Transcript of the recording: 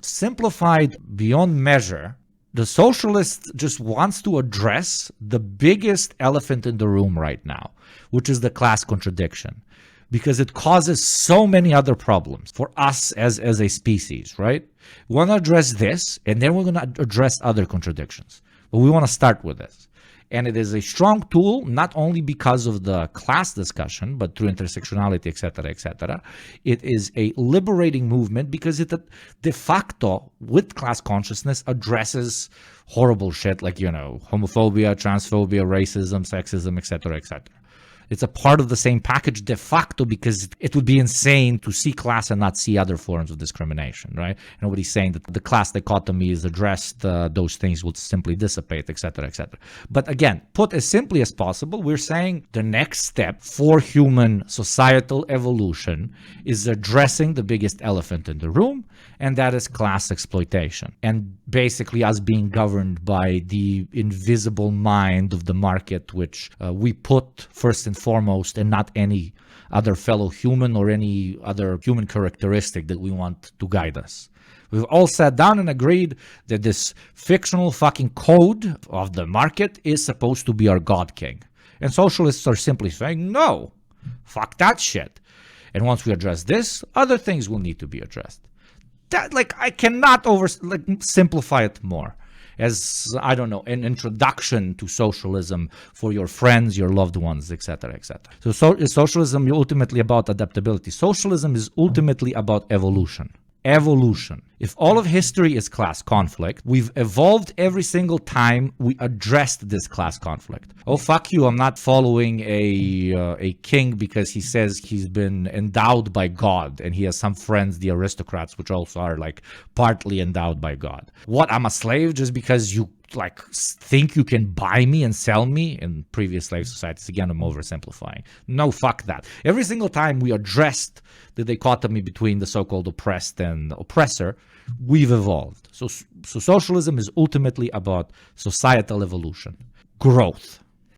simplified beyond measure, the socialist just wants to address the biggest elephant in the room right now, which is the class contradiction, because it causes so many other problems for us as a species, right? We want to address this, and then we're going to address other contradictions. But we want to start with this. And it is a strong tool, not only because of the class discussion, but through intersectionality, et cetera, et cetera. It is a liberating movement because it de facto, with class consciousness, addresses horrible shit like, homophobia, transphobia, racism, sexism, et cetera, et cetera. It's a part of the same package de facto because it would be insane to see class and not see other forms of discrimination, right? Nobody's saying that the class dichotomy is addressed, those things will simply dissipate, et cetera, et cetera. But again, put as simply as possible, we're saying the next step for human societal evolution is addressing the biggest elephant in the room, and that is class exploitation. And basically us being governed by the invisible mind of the market, which we put first and foremost, and not any other fellow human or any other human characteristic that we want to guide us. We've all sat down and agreed that this fictional fucking code of the market is supposed to be our God King. And socialists are simply saying, no, fuck that shit. And once we address this, other things will need to be addressed. That, I cannot simplify it more as, I don't know, an introduction to socialism for your friends, your loved ones, etc., etc. So is socialism ultimately about adaptability? Socialism is ultimately about evolution. Evolution. If all of history is class conflict, we've evolved every single time we addressed this class conflict. Oh, fuck you, I'm not following a king because he says he's been endowed by God and he has some friends, the aristocrats, which also are partly endowed by God. What, I'm a slave just because you think you can buy me and sell me? In previous slave societies, again, I'm oversimplifying. No, fuck that. Every single time we addressed the dichotomy between the so-called oppressed and oppressor, we've evolved. So socialism is ultimately about societal evolution, growth.